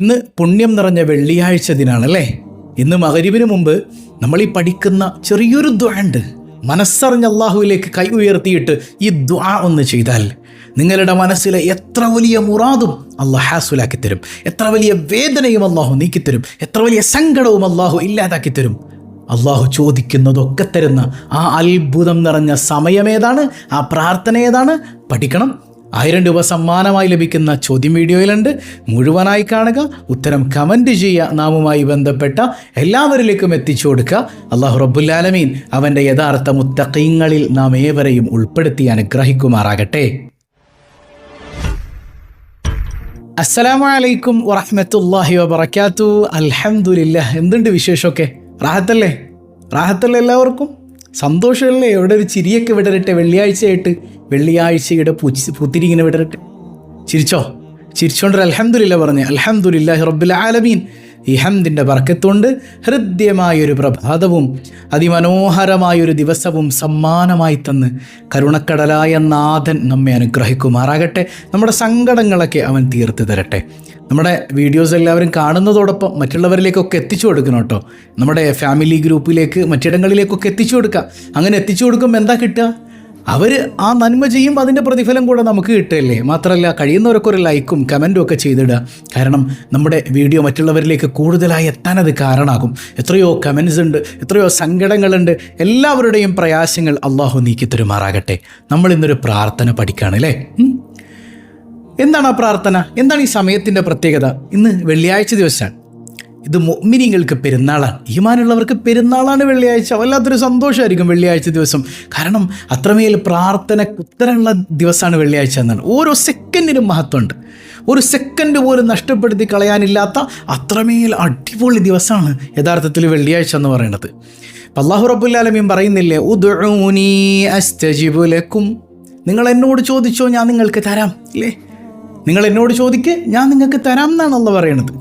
ഇന്ന് പുണ്യം നിറഞ്ഞ വെള്ളിയാഴ്ച ദിനാണല്ലേ. ഇന്ന് മഗ്‌രിബിന് മുമ്പ് നമ്മൾ ഈ പഠിക്കുന്ന ചെറിയൊരു ദുആ ഉണ്ട്. മനസ്സറിഞ്ഞ അള്ളാഹുവിലേക്ക് കൈ ഉയർത്തിയിട്ട് ഈ ദുആ ഒന്ന് ചെയ്താൽ നിങ്ങളുടെ മനസ്സിലെ എത്ര വലിയ മുറാദും അള്ളാഹു ഹാസുലാക്കി തരും, എത്ര വലിയ വേദനയും അള്ളാഹു നീക്കിത്തരും, എത്ര വലിയ സങ്കടവും അള്ളാഹു ഇല്ലാതാക്കി തരും. അള്ളാഹു ചോദിക്കുന്നതൊക്കെ തരുന്ന ആ അത്ഭുതം നിറഞ്ഞ സമയമേതാണ്, ആ പ്രാർത്ഥന ഏതാണ്? പഠിക്കണം. 1000 രൂപ സമ്മാനമായി ലഭിക്കുന്ന ചോദ്യം വീഡിയോയിലുണ്ട്. മുഴുവനായി കാണുക, ഉത്തരം കമൻറ്റ് ചെയ്യുക, നാമുമായി ബന്ധപ്പെട്ട എല്ലാവരിലേക്കും എത്തിച്ചു കൊടുക്കുക. അള്ളാഹു റബ്ബുൽ ആലമീൻ അവൻ്റെ യഥാർത്ഥ മുത്തഖീങ്ങളിൽ നാം ഏവരെയും ഉൾപ്പെടുത്തി അനുഗ്രഹിക്കുമാറാകട്ടെ. അസ്സലാമു അലൈക്കും വറഹ്മത്തുള്ളാഹി വബറകാതുഹു. അൽഹംദുലില്ലാഹ്. എന്തുണ്ട് വിശേഷമൊക്കെ? റാഹത്തല്ലേ? റാഹത്തല്ലേ എല്ലാവർക്കും? സന്തോഷമല്ലേ? എവിടെ ഒരു ചിരിയൊക്കെ വിടരട്ടെ. വെള്ളിയാഴ്ചയുടെ പുത്തിരി ഇങ്ങനെ വിടരട്ടെ. ചിരിച്ചോണ്ടൊരു അൽഹംദുലില്ലാ പറഞ്ഞ്. അൽഹംദുലില്ലാഹി റബ്ബിൽ ആലമീൻ. ഈ ഹംദിൻ്റെ ബർക്കത്തുകൊണ്ട് ഹൃദ്യമായൊരു പ്രഭാതവും അതിമനോഹരമായൊരു ദിവസവും സമ്മാനമായി തന്ന് കരുണക്കടലായ നാഥൻ നമ്മെ അനുഗ്രഹിക്കുമാറാകട്ടെ. നമ്മുടെ സങ്കടങ്ങളൊക്കെ അവൻ തീർത്ത് തരട്ടെ. നമ്മുടെ വീഡിയോസ് എല്ലാവരും കാണുന്നതോടൊപ്പം മറ്റുള്ളവരിലേക്കൊക്കെ എത്തിച്ചു കൊടുക്കണം കേട്ടോ. നമ്മുടെ ഫാമിലി ഗ്രൂപ്പിലേക്ക്, മറ്റിടങ്ങളിലേക്കൊക്കെ എത്തിച്ചു കൊടുക്കുക. അങ്ങനെ എത്തിച്ചു കൊടുക്കുമ്പോൾ എന്താ കിട്ടുക? അവർ ആ നന്മ ചെയ്യുമ്പോൾ അതിൻ്റെ പ്രതിഫലം കൂടെ നമുക്ക് കിട്ടുകയല്ലേ. മാത്രമല്ല കഴിയുന്നവരൊക്കെ ഒരു ലൈക്കും കമൻറ്റും ഒക്കെ ചെയ്തിടുക. കാരണം നമ്മുടെ വീഡിയോ മറ്റുള്ളവരിലേക്ക് കൂടുതലായി എത്താനത് കാരണമാകും. എത്രയോ കമൻസ് ഉണ്ട്, എത്രയോ സങ്കടങ്ങളുണ്ട്. എല്ലാവരുടെയും പ്രയാസങ്ങൾ അള്ളാഹു നീക്കി തരുമാറാകട്ടെ. നമ്മൾ ഇന്നൊരു പ്രാർത്ഥന പഠിക്കുകയാണ് അല്ലേ. എന്താണ് ആ പ്രാർത്ഥന? എന്താണ് ഈ സമയത്തിൻ്റെ പ്രത്യേകത? ഇന്ന് വെള്ളിയാഴ്ച ദിവസമാണ്. ഇത് മുഅ്മിനീങ്ങൾക്ക് പെരുന്നാളാണ്. ഈമാനുള്ളവർക്ക് പെരുന്നാളാണ് വെള്ളിയാഴ്ച. വല്ലാത്തൊരു സന്തോഷമായിരിക്കും വെള്ളിയാഴ്ച ദിവസം. കാരണം അത്രമേൽ പ്രാർത്ഥനയ്ക്ക് ഉത്തരമുള്ള ദിവസമാണ് വെള്ളിയാഴ്ച എന്നാണ്. ഓരോ സെക്കൻഡിനും മഹത്വമുണ്ട്. ഒരു സെക്കൻഡ് പോലും നഷ്ടപ്പെടുത്തി കളയാനില്ലാത്ത അത്രമേൽ അടിപൊളി ദിവസമാണ് യഥാർത്ഥത്തിൽ വെള്ളിയാഴ്ച എന്ന് പറയുന്നത്. അല്ലാഹു റബ്ബുൽ ആലമീൻ പറയുന്നില്ലേ, ഉദ്ഉനി അസ്തജിബു ലക്കും. നിങ്ങൾ എന്നോട് ചോദിച്ചോ, ഞാൻ നിങ്ങൾക്ക് തരാം. ഇല്ലേ? നിങ്ങൾ എന്നോട് ചോദിക്ക്, ഞാൻ നിങ്ങൾക്ക് തരാം എന്നാണ് അല്ലാഹു പറയണത്.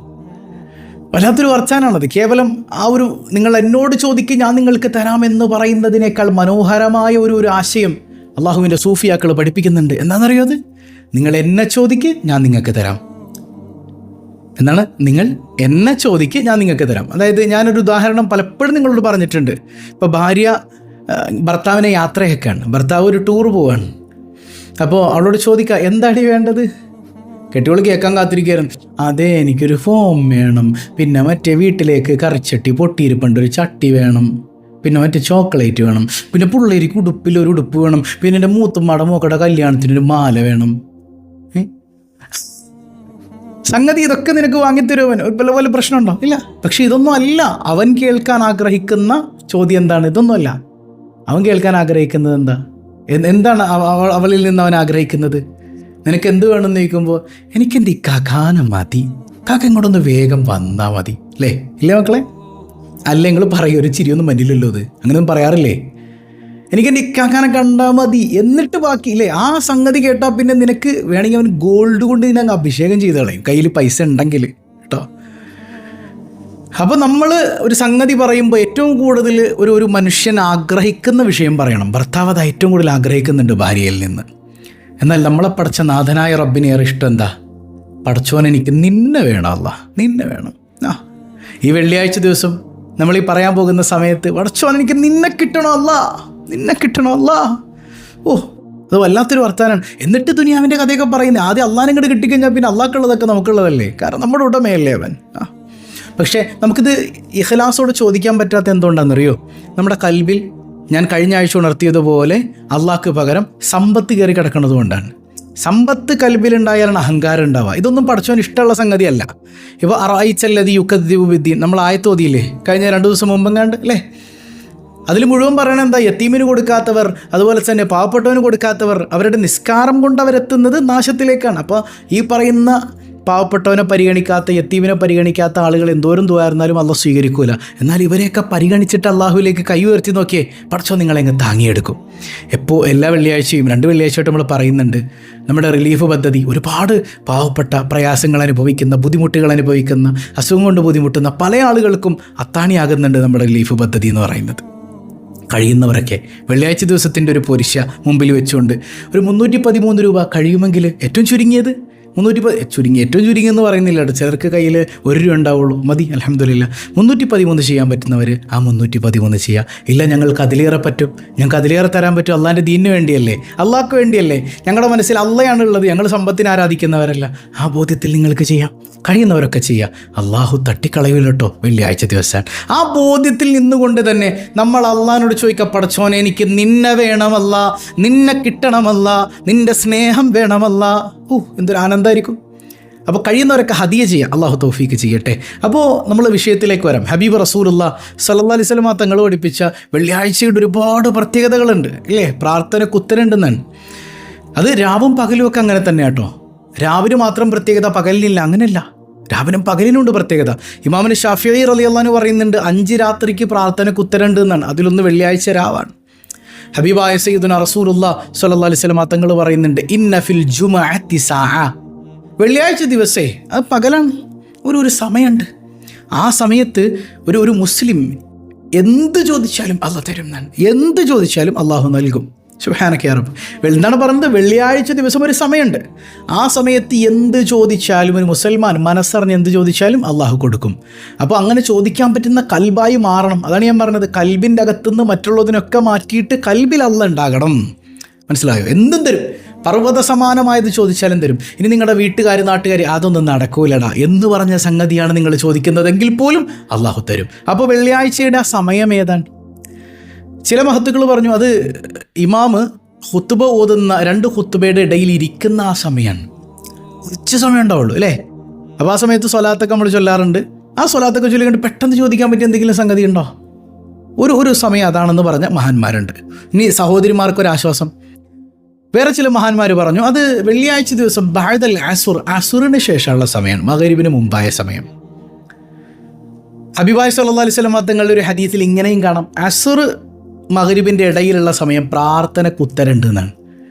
വല്ലാത്തൊരു വർച്ചാനാണത്. കേവലം ആ ഒരു നിങ്ങൾ എന്നോട് ചോദിക്ക് ഞാൻ നിങ്ങൾക്ക് തരാമെന്ന് പറയുന്നതിനേക്കാൾ മനോഹരമായ ഒരു ആശയം അള്ളാഹുവിൻ്റെ സൂഫിയാക്കൾ പഠിപ്പിക്കുന്നുണ്ട്. എന്താണെന്നറിയോ അത്? നിങ്ങൾ എന്നെ ചോദിക്ക്, ഞാൻ നിങ്ങൾക്ക് തരാം എന്നാണ്. നിങ്ങൾ എന്നെ ചോദിക്ക്, ഞാൻ നിങ്ങൾക്ക് തരാം. അതായത് ഞാനൊരു ഉദാഹരണം പലപ്പോഴും നിങ്ങളോട് പറഞ്ഞിട്ടുണ്ട്. ഇപ്പോൾ ഭാര്യ ഭർത്താവിനെ യാത്രയൊക്കെയാണ്, ഭർത്താവ് ഒരു ടൂർ പോവാണ്. അപ്പോൾ അവളോട് ചോദിക്കുക, എന്താണ് വേണ്ടത്? കെട്ടിയോൾ കേൾക്കാൻ കാത്തിരിക്കുകയായിരുന്നു. അതെ, എനിക്കൊരു ഫോം വേണം, പിന്നെ മറ്റേ വീട്ടിലേക്ക് കറിച്ചട്ടി പൊട്ടിയിരിപ്പുണ്ട് ഒരു ചട്ടി വേണം, പിന്നെ മറ്റേ ചോക്ലേറ്റ് വേണം, പിന്നെ പിള്ളേർക്ക് ഉടുപ്പിലൊരു ഉടുപ്പ് വേണം, പിന്നെ എൻ്റെ മൂത്തുമ്മാടെ മോക്കടെ കല്യാണത്തിനൊരു മാല വേണം. സംഗതി ഇതൊക്കെ നിനക്ക് വാങ്ങിത്തരുവൻ, വല്ല പ്രശ്നമുണ്ടോ? ഇല്ല. പക്ഷെ ഇതൊന്നും അല്ല അവൻ കേൾക്കാൻ ആഗ്രഹിക്കുന്ന ചോദ്യം. എന്താണ്? ഇതൊന്നും അല്ല അവൻ കേൾക്കാൻ ആഗ്രഹിക്കുന്നത്. എന്താണ് അവളിൽ നിന്ന് അവൻ ആഗ്രഹിക്കുന്നത്? നിനക്ക് എന്ത് വേണമെന്ന് ചോദിക്കുമ്പോൾ എനിക്കെൻ്റെ ഈ കാക്കാനം മതി, കാക്ക ഇങ്ങോട്ടൊന്ന് വേഗം വന്നാൽ മതി. അല്ലേ? ഇല്ലേ മക്കളെ? അല്ല, നിങ്ങൾ പറയും, ഒരു ചിരിയൊന്നും മന്നില്ലല്ലോ. അത് അങ്ങനെയൊന്നും പറയാറില്ലേ? എനിക്കെൻ്റെ ഈ കാക്കാനെ കണ്ടാൽ മതി, എന്നിട്ട് ബാക്കി. ഇല്ലേ? ആ സംഗതി കേട്ടാൽ പിന്നെ നിനക്ക് വേണമെങ്കിൽ അവൻ ഗോൾഡ് കൊണ്ട് നിന്നെ അഭിഷേകം ചെയ്ത് കളയും, കയ്യിൽ പൈസ ഉണ്ടെങ്കിൽ കേട്ടോ. അപ്പോൾ നമ്മൾ ഒരു സംഗതി പറയുമ്പോൾ ഏറ്റവും കൂടുതൽ ഒരു മനുഷ്യൻ ആഗ്രഹിക്കുന്ന വിഷയം പറയണം. ഭർത്താവ് അത് ഏറ്റവും കൂടുതൽ ആഗ്രഹിക്കുന്നുണ്ട് ഭാര്യയിൽ നിന്ന്. എന്നാൽ നമ്മളെ പടച്ച നാഥനായ റബ്ബിന് ഏറെ ഇഷ്ടം എന്താ? പടച്ചോൻ എനിക്ക് നിന്നെ വേണം, അല്ലാ നിന്നെ വേണം. ഈ വെള്ളിയാഴ്ച ദിവസം നമ്മൾ ഈ പറയാൻ പോകുന്ന സമയത്ത് പടച്ചോൻ എനിക്ക് നിന്നെ കിട്ടണോ അല്ലാ, നിന്നെ കിട്ടണോ അല്ലാ. ഓ, അത് വല്ലാത്തൊരു വർത്താനാണ്. എന്നിട്ട് ദുനിയാവിൻ്റെ കഥയൊക്കെ പറയുന്നത് ആദ്യം അള്ളാഹിനെ ഇങ്ങോട്ട് കിട്ടിക്കഴിഞ്ഞാൽ പിന്നെ അള്ളാഹ്ക്കുള്ളതൊക്കെ നമുക്കുള്ളതല്ലേ. കാരണം നമ്മുടെ ഉടമയല്ലേ അവൻ. പക്ഷേ നമുക്കിത് ഇഖ്ലാസോട് ചോദിക്കാൻ പറ്റാത്ത എന്തുകൊണ്ടാണെന്നറിയോ? നമ്മുടെ കൽബിൽ ഞാൻ കഴിഞ്ഞ ആഴ്ച ഉണർത്തിയതുപോലെ അള്ളാഹ്ക്ക് പകരം സമ്പത്ത് കയറി കിടക്കുന്നത് കൊണ്ടാണ്. സമ്പത്ത് കൽബിലുണ്ടായാലാണ് അഹങ്കാരം ഉണ്ടാവുക. ഇതൊന്നും പടച്ചോന് ഇഷ്ടമുള്ള സംഗതിയല്ല. ഇപ്പോൾ അറായിച്ചല്ലതി യുക്കദ്ദിബു ബിദ്ദീൻ നമ്മൾ ആയത്തോതിയില്ലേ കഴിഞ്ഞ 2 ദിവസം മുമ്പെങ്ങാണ്ട് അല്ലേ? അതിൽ മുഴുവൻ പറയണത് എന്താ? യത്തീമിന് കൊടുക്കാത്തവർ, അതുപോലെ തന്നെ പാവപ്പെട്ടവന് കൊടുക്കാത്തവർ, അവരുടെ നിസ്കാരം കൊണ്ട് അവരെത്തുന്നത് നാശത്തിലേക്കാണ്. അപ്പോൾ ഈ പറയുന്ന പാവപ്പെട്ടവനെ പരിഗണിക്കാത്ത, യത്തീമിനെ പരിഗണിക്കാത്ത ആളുകൾ എന്തോരം ദുആയിരുന്നാലും അള്ളാഹ് സ്വീകരിക്കൂല. എന്നാൽ ഇവരെയൊക്കെ പരിഗണിച്ചിട്ട് അള്ളാഹുവിലേക്ക് കൈ ഉയർത്തി നോക്കിയേ, പടച്ചോ നിങ്ങളെങ്ങ് താങ്ങിയെടുക്കും. എല്ലാ വെള്ളിയാഴ്ചയും 2 വെള്ളിയാഴ്ചയായിട്ട് നമ്മൾ പറയുന്നുണ്ട് നമ്മുടെ റിലീഫ് പദ്ധതി. ഒരുപാട് പാവപ്പെട്ട പ്രയാസങ്ങൾ അനുഭവിക്കുന്ന, ബുദ്ധിമുട്ടുകൾ അനുഭവിക്കുന്ന, അസുഖം കൊണ്ട് ബുദ്ധിമുട്ടുന്ന പല ആളുകൾക്കും അത്താണിയാകുന്നുണ്ട് നമ്മുടെ റിലീഫ് പദ്ധതി എന്ന് പറയുന്നത്. കഴിയുന്നവരൊക്കെ വെള്ളിയാഴ്ച ദിവസത്തിൻ്റെ ഒരു പൊരിശ മുമ്പിൽ വെച്ചുകൊണ്ട് ഒരു 313 രൂപ കഴിയുമെങ്കിൽ ഏറ്റവും ചുരുങ്ങിയത് ചുരുങ്ങി, ഏറ്റവും ചുരുങ്ങി എന്ന് പറയുന്നില്ല കേട്ടോ. ചിലർക്ക് കയ്യിൽ 1 രൂപ ഉണ്ടാവുള്ളൂ, മതി അൽഹംദുലില്ലാ. 313 ചെയ്യാൻ പറ്റുന്നവർ ആ 313 ചെയ്യുക. ഇല്ല ഞങ്ങൾക്ക് അതിലേറെ പറ്റും, ഞങ്ങൾക്ക് അതിലേറെ തരാൻ പറ്റും, അള്ളാൻ്റെ ദീനിന് വേണ്ടിയല്ലേ, അള്ളാഹ്ക്ക് വേണ്ടിയല്ലേ, ഞങ്ങളുടെ മനസ്സിൽ അള്ളയാണുള്ളത്, ഞങ്ങൾ സമ്പത്തിനെ ആരാധിക്കുന്നവരല്ല. ആ ബോധ്യത്തിൽ നിങ്ങൾക്ക് ചെയ്യാം, കഴിയുന്നവരൊക്കെ ചെയ്യുക. അള്ളാഹു തട്ടിക്കളയില്ല കേട്ടോ വെള്ളിയാഴ്ച ദിവസം. ആ ബോധ്യത്തിൽ നിന്നുകൊണ്ട് തന്നെ നമ്മൾ അള്ളാഹിനോട് ചോദിക്കുക, പടച്ചോനെ എനിക്ക് നിന്നെ വേണമല്ല, നിന്നെ കിട്ടണമല്ല, നിൻ്റെ സ്നേഹം വേണമല്ല. എന്തൊരു ആനന്ദമായിരിക്കും. അപ്പോൾ കഴിയുന്നവരൊക്കെ ഹദിയ ചെയ്യുക. അള്ളാഹു തൗഫീക്ക് ചെയ്യട്ടെ. അപ്പോൾ നമ്മൾ വിഷയത്തിലേക്ക് വരാം. ഹബീബ് റസൂലുള്ളാഹി സ്വല്ലല്ലാഹി അലൈഹി വസല്ലം തങ്ങൾ പഠിപ്പിച്ച വെള്ളിയാഴ്ചയുടെ ഒരുപാട് പ്രത്യേകതകളുണ്ട് അല്ലേ, പ്രാർത്ഥനയ്ക്ക് ഉത്തരമുണ്ടെന്നാണ്. അത് രാവും പകലും ഒക്കെ അങ്ങനെ തന്നെ കേട്ടോ. രാവിലെ മാത്രം പ്രത്യേകത, പകലിനില്ല, അങ്ങനെയല്ല. രാവിലും പകലിനുണ്ട് പ്രത്യേകത. ഇമാമിന് ഷാഫിഈ റളിയല്ലാഹു അൻഹു പറയുന്നുണ്ട് 5 രാത്രിക്ക് പ്രാർത്ഥനയ്ക്ക് ഉത്തരമുണ്ട് എന്നാണ്. അതിലൊന്ന് വെള്ളിയാഴ്ച രാവാണ്. ഹബീബായ സയ്യിദുനാ റസൂലുള്ളാഹി സ്വല്ലല്ലാഹി അലൈഹി വസല്ലം തങ്ങൾ പറയുന്നുണ്ട്, ഇന്ന ഫിൽ ജുമുഅത്തി സഅ, വെള്ളിയാഴ്ച ദിവസേ അത് പകലാണ്, ഒരു സമയമുണ്ട്. ആ സമയത്ത് ഒരു മുസ്ലിം എന്ത് ചോദിച്ചാലും അള്ളാഹ് തരും എന്നാണ്. എന്ത് ചോദിച്ചാലും അള്ളാഹു നൽകും. സുബ്ഹാനക യാ റബ്ബ്. എന്താണ് പറയുന്നത്? വെള്ളിയാഴ്ച ദിവസം ഒരു സമയമുണ്ട്. ആ സമയത്ത് എന്ത് ചോദിച്ചാലും ഒരു മുസൽമാൻ മനസ്സറിഞ്ഞ് എന്ത് ചോദിച്ചാലും അള്ളാഹു കൊടുക്കും. അപ്പോൾ അങ്ങനെ ചോദിക്കാൻ പറ്റുന്ന കൽബായി മാറണം. അതാണ് ഞാൻ പറഞ്ഞത്, കൽബിൻ്റെ അകത്തുനിന്ന് മറ്റുള്ളതിനൊക്കെ മാറ്റിയിട്ട് കൽബിൽ അള്ളാഹ് ഉണ്ടാകണം. മനസ്സിലായോ? എന്തും തരും. പർവ്വത സമാനമായത് ചോദിച്ചാലും തരും. ഇനി നിങ്ങളുടെ വീട്ടുകാർ നാട്ടുകാർ അതൊന്നും നടക്കൂലടാ എന്ന് പറഞ്ഞ സംഗതിയാണ് നിങ്ങൾ ചോദിക്കുന്നതെങ്കിൽ പോലും അള്ളാഹു തരും. അപ്പോൾ വെള്ളിയാഴ്ചയുടെ ആ സമയം ഏതാണ്? ചില മഹത്തുക്കൾ പറഞ്ഞു അത് ഇമാമ് ഖുത്ബ ഓതുന്ന 2 ഖുത്ബയുടെ ഇടയിൽ ഇരിക്കുന്ന ആ സമയമാണ്. കുറച്ച് സമയം ഉണ്ടാവുള്ളൂ അല്ലേ. അപ്പോൾ ആ സമയത്ത് സ്വലാത്തൊക്കെ നമ്മൾ ചൊല്ലാറുണ്ട്. ആ സ്വലാത്തൊക്കെ ചൊല്ലിക്കൊണ്ട് പെട്ടെന്ന് ചോദിക്കാൻ പറ്റിയ എന്തെങ്കിലും സംഗതി ഉണ്ടോ? ഒരു സമയം അതാണെന്ന് പറഞ്ഞ മഹാന്മാരുണ്ട്. ഇനി സഹോദരിമാർക്കൊരാശ്വാസം, വേറെ ചില മഹാന്മാർ പറഞ്ഞു അത് വെള്ളിയാഴ്ച ദിവസം ബഅദൽ അസ്ർ, അസ്റിന് ശേഷമുള്ള സമയമാണ്, മഗ്‌രിബിന് മുമ്പായ സമയം. ഹബീബായ സല്ലല്ലാഹു അലൈഹി വസല്ലം തങ്ങളുടെ ഒരു ഹദീസിൽ ഇങ്ങനെയും കാണാം, അസ്ർ മഗ്‌രിബിൻ്റെ ഇടയിലുള്ള സമയം പ്രാർത്ഥനയ്ക്ക് ഉത്തരമുണ്ട് എന്നാണ്.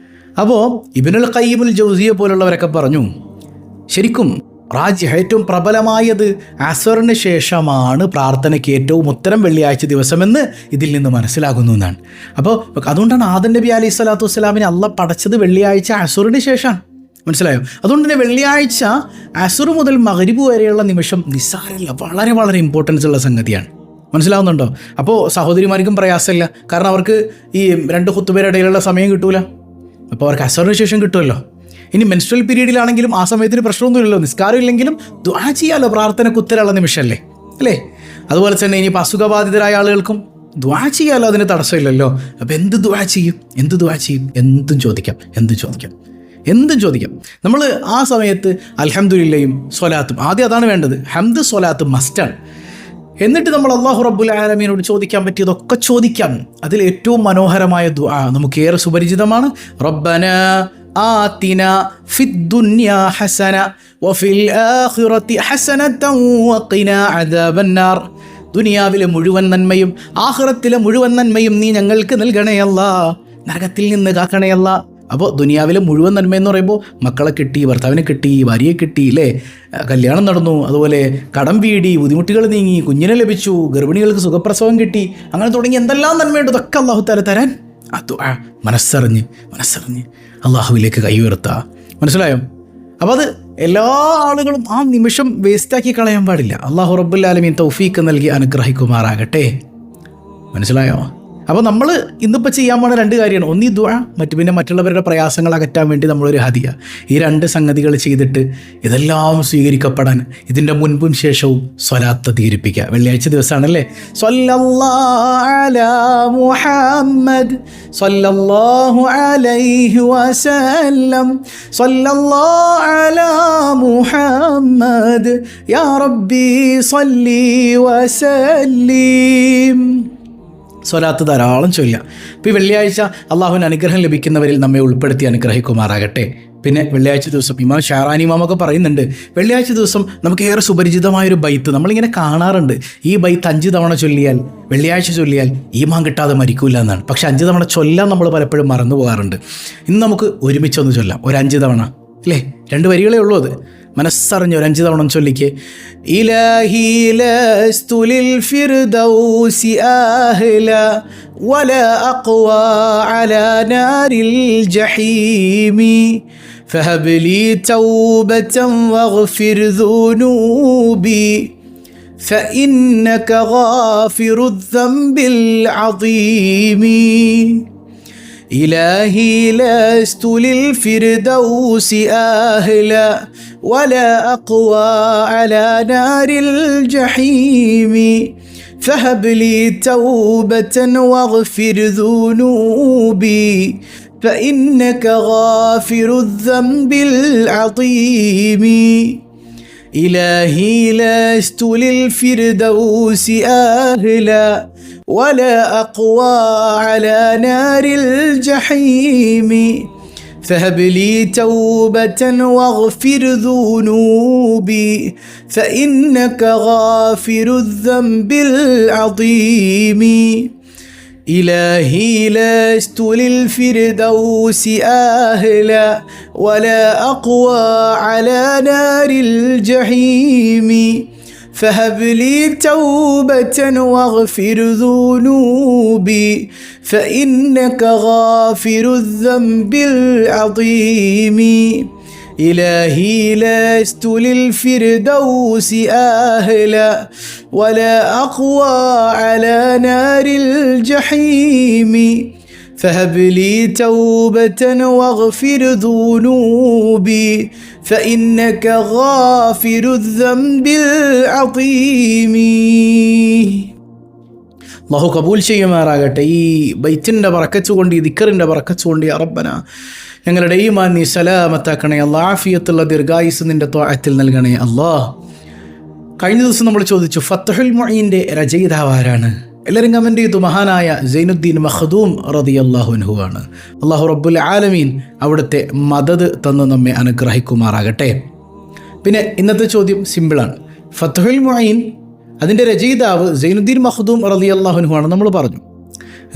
അപ്പോൾ ഇബ്നുൽ ഖയ്യിമുൽ ജൗസിയ പോലുള്ളവരൊക്കെ പറഞ്ഞു ശരിക്കും ഏറ്റവും പ്രബലമായത് അസ്റിന് ശേഷമാണ് പ്രാർത്ഥനയ്ക്ക് ഏറ്റവും ഉത്തരം വെള്ളിയാഴ്ച ദിവസമെന്ന് ഇതിൽ നിന്ന് മനസ്സിലാകുന്നു എന്നാണ്. അപ്പോൾ അതുകൊണ്ടാണ് ആദം നബി അലൈഹി സ്വലാത്തു വസ്സലാമിനെ അള്ളാഹ് പടച്ചത് വെള്ളിയാഴ്ച അസ്റിന് ശേഷമാണ്. മനസ്സിലായോ? അതുകൊണ്ട് തന്നെ വെള്ളിയാഴ്ച അസ്ർ മുതൽ മഗ്‌രിബ് വരെയുള്ള നിമിഷം നിസ്സാരമല്ല, വളരെ വളരെ ഇമ്പോർട്ടൻസ് ഉള്ള സംഗതിയാണ്. മനസ്സിലാവുന്നുണ്ടോ? അപ്പോൾ സഹോദരിമാർക്കും പ്രയാസമില്ല, കാരണം അവർക്ക് ഈ 2 ഖുത്ബയുടെ ഇടയിലുള്ള സമയം കിട്ടൂല. അപ്പോൾ അവർക്ക് അസ്റിന് ശേഷം കിട്ടുമല്ലോ. ഇനി മെൻസ്ട്രൽ പീരീഡിലാണെങ്കിലും ആ സമയത്തിന് പ്രശ്നമൊന്നുമില്ലല്ലോ, നിസ്കാരം ഇല്ലെങ്കിലും ദുആ ചെയ്യാലോ, പ്രാർത്ഥനയ്ക്ക് ഉത്തരമുള്ള നിമിഷമല്ലേ അല്ലേ. അതുപോലെ തന്നെ ഇനിയിപ്പോൾ അസുഖബാധിതരായ ആളുകൾക്കും ദുആ ചെയ്യാലോ, അതിന് തടസ്സമില്ലല്ലോ. അപ്പോൾ എന്ത് ദുആ ചെയ്യും? എന്തും ചോദിക്കാം. നമ്മൾ ആ സമയത്ത് അൽഹംദുലില്ലയും സ്വലാത്തും, ആദ്യം അതാണ് വേണ്ടത്. ഹംദ് സ്വലാത്ത് മസ്റ്റാണ്. എന്നിട്ട് നമ്മൾ അല്ലാഹു റബ്ബുൽ ആലമീനോട് ചോദിക്കാൻ പറ്റിയതൊക്കെ ചോദിക്കാം. അതിൽ ഏറ്റവും മനോഹരമായ ദുആ നമുക്കേറെ സുപരിചിതമാണ്. റബ്ബനാ ആതിന ഫിദ്ദുനിയാ ഹസന വഫിൽ ആഖിറതി ഹസനതൻ വഖിനാ അദാബന്നാർ. ദുനിയാവിലെ മുഴുവൻ നന്മയും ആഖിറത്തിലെ മുഴുവൻ നന്മയും നീ ഞങ്ങൾക്ക് നൽകണേ അല്ലാഹ്, നരകത്തിൽ നിന്ന് കാക്കണേ അല്ലാഹ്. അപ്പോൾ ദുനിയാവിലെ മുഴുവൻ നന്മയെന്ന് പറയുമ്പോൾ മക്കളെ കിട്ടി, ഭർത്താവിനെ കിട്ടി, ഭാര്യയെ കിട്ടി അല്ലേ, കല്യാണം നടന്നു, അതുപോലെ കടം വീടി, ബുദ്ധിമുട്ടുകൾ നീങ്ങി, കുഞ്ഞിനെ ലഭിച്ചു, ഗർഭിണികൾക്ക് സുഖപ്രസവം കിട്ടി, അങ്ങനെ തുടങ്ങി എന്തെല്ലാം നന്മയുണ്ട് അതൊക്കെ അല്ലാഹു തആല തരാൻ മനസ്സറിഞ്ഞ് അള്ളാഹുവിലേക്ക് കൈ ഉയർത്തുക. മനസ്സിലായോ? അപ്പോൾ അത് എല്ലാ ആളുകളും ആ നിമിഷം വേസ്റ്റാക്കി കളയാൻ പാടില്ല. അല്ലാഹു റബ്ബുൽ ആലമീൻ തൗഫീക്ക് നൽകി അനുഗ്രഹിക്കുമാറാകട്ടെ. മനസ്സിലായോ? അപ്പോൾ നമ്മൾ ഇന്നിപ്പോൾ ചെയ്യാൻ പോകുന്ന 2 കാര്യമാണ്. ഒന്ന് ഈ ദുആ, പിന്നെ മറ്റുള്ളവരുടെ പ്രയാസങ്ങൾ അകറ്റാൻ വേണ്ടി നമ്മളൊരു ഹദിയ. ഈ 2 സംഗതികൾ ചെയ്തിട്ട് ഇതെല്ലാം സ്വീകരിക്കപ്പെടാൻ ഇതിൻ്റെ മുൻപും ശേഷവും സ്വലാത്ത് അധികരിപ്പിക്കുക. വെള്ളിയാഴ്ച ദിവസമാണല്ലേ. സ്വല്ലല്ലാഹു അലാ മുഹമ്മദ് സ്വല്ലല്ലാഹു അലൈഹി വസല്ലം സ്വല്ലല്ലാഹു അലാ മുഹമ്മദ് യാ റബ്ബി സ്വല്ലി വസല്ലിം. സ്വലാത്ത് ധാരാളം ചൊല്ലുക. ഇപ്പോൾ ഈ വെള്ളിയാഴ്ച അള്ളാഹുവിന് അനുഗ്രഹം ലഭിക്കുന്നവരിൽ നമ്മെ ഉൾപ്പെടുത്തി അനുഗ്രഹിക്കുമാറാകട്ടെ. പിന്നെ വെള്ളിയാഴ്ച ദിവസം ഇമാം ഷാറാനി ഇമാമൊക്കെ പറയുന്നുണ്ട്, വെള്ളിയാഴ്ച ദിവസം നമുക്ക് ഏറെ സുപരിചിതമായൊരു ബൈത്ത് നമ്മളിങ്ങനെ കാണാറുണ്ട്. ഈ ബൈത്ത് 5 തവണ ചൊല്ലിയാൽ, വെള്ളിയാഴ്ച ചൊല്ലിയാൽ ഈമാൻ കിട്ടാതെ മരിക്കില്ല എന്നാണ്. പക്ഷെ 5 തവണ ചൊല്ലാൻ നമ്മൾ പലപ്പോഴും മറന്നു പോകാറുണ്ട്. ഇന്ന് നമുക്ക് ഒരുമിച്ചൊന്ന് ചൊല്ലാം, ഒരു 5 തവണ അല്ലേ. 2 വരികളേ ഉള്ളൂ. അത് മനസ്സറിഞ്ഞ് ഒരു 5 തവണ ചൊല്ലിക്ക്. ഇലാഹി ലസ്തു ലിൽ ഫിർദൗസി അഹ്ല വലാ അഖ്വാ അലാ നാരിൽ ജഹീമി فهب لي توبة واغفر ذنوبي فإنك غافر الذنب العظيم إلهي لست للفردوس أهلا ولا أقوى على نار الجحيم فهب لي توبة واغفر ذنوبي فإنك غافر الذنب العظيم إلهي لست للفردوس أهلا ولا أقوى على نار الجحيم فهب لي توبة واغفر ذنوبي فإنك غافر الذنب العظيم إلهي لست للفردوس أهلا ولا أقوى على نار الجحيم فهب لي توبة واغفر ذنوبي فإنك غافر الذنب العظيم إلهي لست للفردوس أهلا ولا أقوى على نار الجحيم فهب لي توبة واغفر ذنوبي فإنك غافر الذنب العظيم. അല്ലാഹു കബൂൽ ചെയ്യുമാറാകട്ടെ. ഈ ബൈത്തിൻ്റെ ബറക്കത്ത് കൊണ്ട്, ഈ ദിക്റിൻ്റെ ബറക്കത്ത് കൊണ്ട് യാ റബ്ബന ഞങ്ങളുടെ ഈമാൻ നീ സലാമത്താക്കണേ അല്ലാഹ്. ആഫിയത്തുള്ള ദീർഘായുസ് നിൻ്റെ ത്വാഅത്തിൽ നൽകണേ അല്ലാഹ്. കഴിഞ്ഞ ദിവസം നമ്മൾ ചോദിച്ചു ഫത്ഹുൽ മുഈൻ്റെ രചയിതാവ് ആരാണ്? എല്ലാവരും കമൻ്റ് ചെയ്തു. മഹാനായ സൈനുദ്ദീൻ മഖ്ദൂം റളിയല്ലാഹു അൻഹു ആണ്. അല്ലാഹു റബ്ബുൽ ആലമീൻ അവിടുത്തെ മദദ് തന്ന് നമ്മെ അനുഗ്രഹിക്കുമാറാകട്ടെ. പിന്നെ ഇന്നത്തെ ചോദ്യം സിമ്പിളാണ്. ഫത്ഹുൽ മുഈൻ അതിൻ്റെ രചയിതാവ് സൈനുദ്ദീൻ മഖ്ദൂം റളിയല്ലാഹു അൻഹു ആണ്. നമ്മൾ പറഞ്ഞു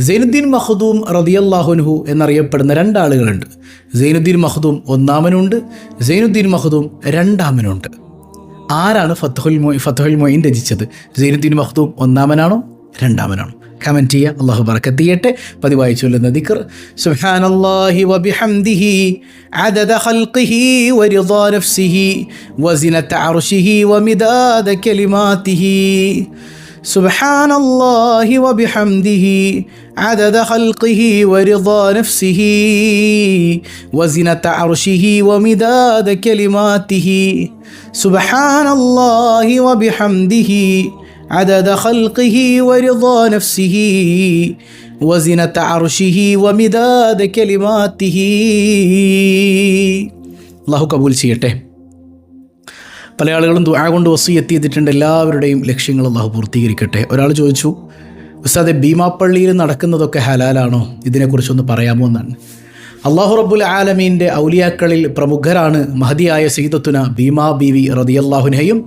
സൈനുദ്ദീൻ മഖ്ദൂം റളിയല്ലാഹു അൻഹു എന്നറിയപ്പെടുന്ന രണ്ടാളുകളുണ്ട്. സൈനുദ്ദീൻ മഖ്ദൂം ഒന്നാമനുണ്ട്, സൈനുദ്ദീൻ മഖ്ദൂം രണ്ടാമനുണ്ട്. ആരാണ് ഫത്ഹുൽ മുഈൻ രചിച്ചത്? സൈനുദ്ദീൻ മഖ്ദൂം ഒന്നാമനാണോ രണ്ടാമനാണോ? കമൻറ്റ് ചെയ്യുക. അല്ലാഹു ബറക്കത്ത് ചെയ്യട്ടെ. പതിവായി ചൊല്ലുന്ന ദിക്ർ സുബ്ഹാനല്ലാഹി വബിഹംദിഹി അദദ ഖൽഖിഹി വറിദാ നഫ്സിഹി വസിനത അർശിഹി വമിദാദ കലിമാതിഹി. സുബ്ഹാനല്ലാഹി വബിഹംദിഹി അദദ ഖൽഖിഹി വറിദാ നഫ്സിഹി വസിനത അർശിഹി വമിദാദ കലിമാതിഹി. സുബ്ഹാനല്ലാഹി വബിഹംദിഹി عدد خلقه ورضا نفسه وزنة عرشه ومداد كلماته. അല്ലാഹു കബൂൽ ചെയ്യട്ടെ. പല ആളുകളും ദുആ കൊണ്ട് വസിയത്ത് ചെയ്തിട്ടുണ്ട്. എല്ലാവരുടെയും ലക്ഷ്യങ്ങൾ അല്ലാഹു പൂർത്തീകരിക്കട്ടെ. ഒരാൾ ചോദിച്ചു, ഉസ്താദെ ഭീമാപ്പള്ളിയിൽ നടക്കുന്നതൊക്കെ ഹലാലാണോ? ഇതിനെക്കുറിച്ചൊന്ന് പറയാമോ എന്നാണ്. അല്ലാഹു റബ്ബുൽ ആലമീൻ്റെ ഔലിയാക്കളിൽ പ്രമുഖരാണ് മഹദിയായ സയ്യിദത്തുന ഭീമാ ബീവി റളിയല്ലാഹു അൻഹയും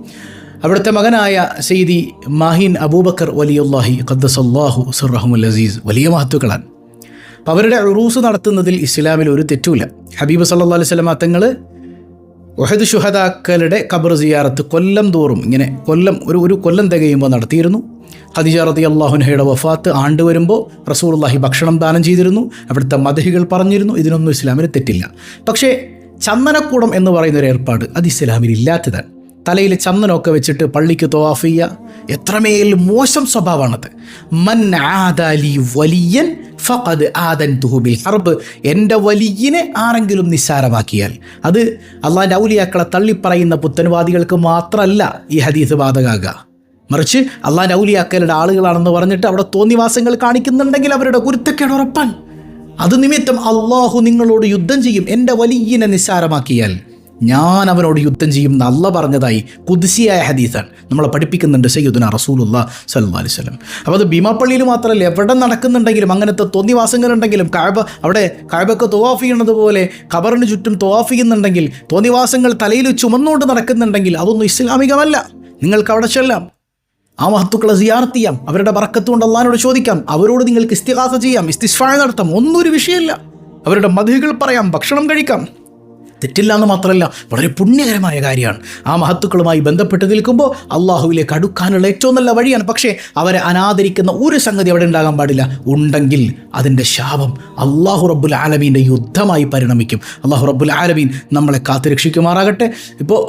അവിടുത്തെ മകനായ സയ്യിദി മാഹിൻ അബൂബക്കർ വലിയുല്ലാഹി ഖദ്ദസല്ലാഹു സിർറഹുൽ അസീസ്. വലിയ മഹത്തുക്കളാണ്. അപ്പോൾ അവരുടെ ഉറൂസ് നടത്തുന്നതിൽ ഇസ്ലാമിൽ ഒരു തെറ്റുമില്ല. ഹബീബ് സല്ലല്ലാഹു അലൈഹി വസല്ലം തങ്ങൾ ഉഹദ് ശുഹദാക്കളുടെ ഖബർ സിയാറത്ത് കൊല്ലം തോറും ഇങ്ങനെ ഒരു കൊല്ലം തികയുമ്പോൾ നടത്തിയിരുന്നു. ഖദീജ റളിയല്ലാഹു അൻഹയുടെ വഫാത്ത് ആണ്ട് വരുമ്പോൾ റസൂലുള്ളാഹി ഭക്ഷണം ദാനം ചെയ്തിരുന്നു. അവിടുത്തെ മദ്ഹികൾ പറഞ്ഞിരുന്നു. ഇതിനൊന്നും ഇസ്ലാമിൽ തെറ്റില്ല. പക്ഷേ ചന്ദനക്കൂടം എന്ന് പറയുന്നൊരു ഏർപ്പാട് അത് ഇസ്ലാമിൽ ഇല്ലാത്തതാണ്. തലയിൽ ചന്ദനമൊക്കെ വെച്ചിട്ട് പള്ളിക്ക് തവാഫ് ചെയ്യുക എത്രമേൽ മോശം സ്വഭാവമാണത്. മൻ ആദാലി വലിയൻ ഫഖദ് ആദൻതുഹു ബിൽ ഹർബ്. എൻ്റെ വലിയനെ ആരെങ്കിലും നിസ്സാരമാക്കിയാൽ അത് അള്ളാഹിൻ്റെ ഔലിയാക്കളെ തള്ളിപ്പറയുന്ന പുത്തൻവാദികൾക്ക് മാത്രമല്ല ഈ ഹദീസ് ബാധകമാകുക. മറിച്ച് അള്ളാഹിൻ്റെ ഔലിയാക്കളുടെ ആളുകളാണെന്ന് പറഞ്ഞിട്ട് അവിടെ തോന്നിവാസങ്ങൾ കാണിക്കുന്നുണ്ടെങ്കിൽ അവരുടെ കുരുത്തക്കേട് ഉറപ്പാൻ. അത് നിമിത്തം അള്ളാഹു നിങ്ങളോട് യുദ്ധം ചെയ്യും. എൻ്റെ വലിയനെ നിസ്സാരമാക്കിയാൽ ഞാൻ അവനോട് യുദ്ധം ചെയ്യും എന്ന് അല്ലാഹ് പറഞ്ഞതായി ഖുദ്സിയായ ഹദീസാണ് നമ്മളെ പഠിപ്പിക്കുന്നുണ്ട് സയ്യിദുനാ റസൂലുള്ളാഹി സ്വല്ലല്ലാഹു അലൈഹി വസല്ലം. അപ്പോൾ അത് ഭീമാപ്പള്ളിയിൽ മാത്രമല്ല, എവിടെ നടക്കുന്നുണ്ടെങ്കിലും അങ്ങനത്തെ തോന്നിവാസങ്ങളുണ്ടെങ്കിലും അവിടെ കഅബക്ക് തവാഫ് ചെയ്യുന്നത് പോലെ ഖബറിന് ചുറ്റും തവാഫ് ചെയ്യുന്നുണ്ടെങ്കിൽ തോന്നിവാസങ്ങൾ തലയിൽ ചുമന്നുകൊണ്ട് നടക്കുന്നുണ്ടെങ്കിൽ അതൊന്നും ഇസ്ലാമികമല്ല. നിങ്ങൾക്ക് അവിടെ ചെല്ലാം, ആ മഹത്തുക്കളെ സിയാറത്ത് ചെയ്യാം, അവരുടെ ബറക്കത്ത് കൊണ്ട് അള്ളാഹിനോട് ചോദിക്കാം, അവരോട് നിങ്ങൾക്ക് ഇസ്തിഗാസ ചെയ്യാം, ഇസ്തിശ്ഫാ നടത്താം. ഒന്നും ഒരു വിഷയമല്ല. അവരുടെ മദ്ഹികൾ പറയാം, ഭക്ഷണം കഴിക്കാം. തെറ്റില്ല എന്ന് മാത്രമല്ല, വളരെ പുണ്യകരമായ കാര്യമാണ്. ആ മഹത്തുക്കളുമായി ബന്ധപ്പെട്ട് നിൽക്കുമ്പോൾ അള്ളാഹുവിലേക്ക് അടുക്കാനുള്ള ഏറ്റവും നല്ല വഴിയാണ്. പക്ഷേ അവരെ അനാദരിക്കുന്ന ഒരു സംഗതി അവിടെ ഉണ്ടാകാൻ പാടില്ല. ഉണ്ടെങ്കിൽ അതിൻ്റെ ശാപം അള്ളാഹു റബ്ബുൽ ആലമീൻ്റെ യുദ്ധമായി പരിണമിക്കും. അള്ളാഹു റബ്ബുൽ ആലമീൻ നമ്മളെ കാത്തുരക്ഷിക്കുമാറാകട്ടെ. ഇപ്പോൾ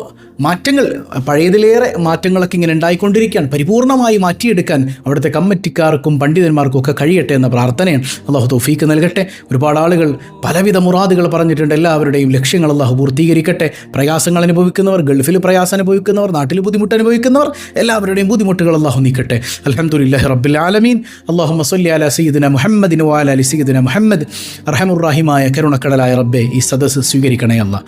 മാറ്റങ്ങൾ, പഴയതിലേറെ മാറ്റങ്ങളൊക്കെ ഇങ്ങനെ ഉണ്ടായിക്കൊണ്ടിരിക്കുകയാണ്. പരിപൂർണമായി മാറ്റിയെടുക്കാൻ അവിടുത്തെ കമ്മിറ്റിക്കാർക്കും പണ്ഡിതന്മാർക്കും ഒക്കെ കഴിയട്ടെ എന്ന പ്രാർത്ഥനയാണ്. അള്ളാഹു തൗഫീക്ക് നൽകട്ടെ. ഒരുപാട് ആളുകൾ പലവിധ മുറാദുകൾ പറഞ്ഞിട്ടുണ്ട്. എല്ലാവരുടെയും ലക്ഷ്യങ്ങൾ അള്ളാഹു പൂർത്തീകരിക്കട്ടെ. പ്രയാസങ്ങൾ അനുഭവിക്കുന്നവർ, ഗൾഫിൽ പ്രയാസം അനുഭവിക്കുന്നവർ, നാട്ടിൽ ബുദ്ധിമുട്ട് അനുഭവിക്കുന്നവർ, എല്ലാവരുടെയും ബുദ്ധിമുട്ടുകൾ അള്ളാഹു നീക്കട്ടെ. അൽഹംദുലില്ലാഹി റബ്ബിൽ ആലമീൻ. അല്ലാഹുമ്മ സ്വല്ലി അലാ സയ്യിദിന മുഹമ്മദിൻ വഅല അലി സയ്യിദിന മുഹമ്മദ്. അർഹമുർ റഹീമായ കരുണക്കടലായ റബ്ബേ, ഈ സദസ്സ് സ്വീകരിക്കണേ അല്ലാഹ്.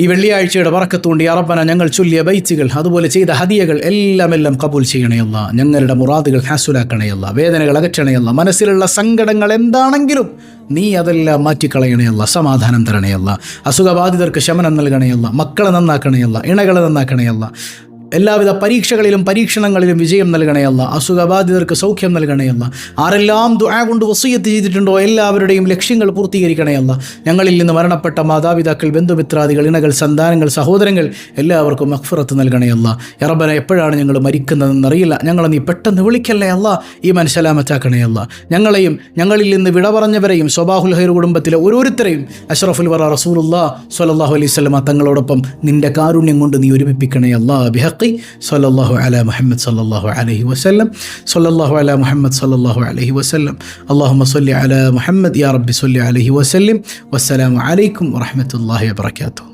ഈ വെള്ളിയാഴ്ചയുടെ ബറക്കത്തുകൊണ്ട് യാ റബ്ബന ഞങ്ങൾ ചൊല്ലിയ ബൈത്തുകൾ, അതുപോലെ ചെയ്ത ഹദിയകൾ എല്ലാം കബൂൽ ചെയ്യണയല്ല. ഞങ്ങളുടെ മുറാദുകൾ ഹാസുലാക്കണയല്ല. വേദനകൾ അകറ്റണയല്ല. മനസ്സിലുള്ള സങ്കടങ്ങൾ എന്താണെങ്കിലും നീ അതെല്ലാം മാറ്റിക്കളയണയല്ല. സമാധാനം തരണയല്ല. അസുഖബാധിതർക്ക് ശമനം നൽകണയല്ല. മക്കളെ നന്നാക്കണയല്ല. ഇണകളെ നന്നാക്കണയല്ല. എല്ലാവിധ പരീക്ഷകളിലും പരീക്ഷണങ്ങളിലും വിജയം നൽകണയല്ല. അസുഖബാധിതർക്ക് സൗഖ്യം നൽകണയല്ല. ആരെല്ലാം ദുആ കൊണ്ട് വസിയത്ത് ചെയ്തിട്ടുണ്ടോ എല്ലാവരുടെയും ലക്ഷ്യങ്ങൾ പൂർത്തീകരിക്കണയല്ല. ഞങ്ങളിൽ നിന്ന് മരണപ്പെട്ട മാതാപിതാക്കൾ, ബന്ധുമിത്രാദികൾ, ഇണകൾ, സന്താനങ്ങൾ, സഹോദരങ്ങൾ എല്ലാവർക്കും മഗ്ഫിറത്ത് നൽകണയല്ല. യാ റബ്ബന, എപ്പോഴാണ് ഞങ്ങൾ മരിക്കുന്നതെന്നറിയില്ല. ഞങ്ങളെ നീ പെട്ടെന്ന് വിളിക്കല്ലേ അല്ല. ഈ മനസ്സലാമത്താക്കണയല്ല. ഞങ്ങളെയും ഞങ്ങളിൽ നിന്ന് വിട പറഞ്ഞവരെയും സ്വബാഹുൽ ഖൈർ കുടുംബത്തിലെ ഓരോരുത്തരെയും അഷ്റഫുൽ വറ റസൂലുള്ളാഹി സ്വല്ലല്ലാഹു അലൈഹി വസല്ലം തങ്ങളോടൊപ്പം നിന്റെ കാരുണ്യം കൊണ്ട് നീ ഒരുമിപ്പിക്കണയല്ല. സല്ലല്ലാഹു അലാ മുഹമ്മദ് സല്ലല്ലാഹു അലൈഹി വസല്ലം. സല്ലല്ലാഹു അലാ മുഹമ്മദ് സല്ലല്ലാഹു അലൈഹി വസല്ലം. അല്ലാഹുമ്മ സ്വല്ലി അലാ മുഹമ്മദ് യാ റബ്ബി സ്വല്ലി അലൈഹി വസല്ലം. വസ്സലാമു അലൈക്കും വറഹ്മത്തുള്ളാഹി വബറകാതുഹു.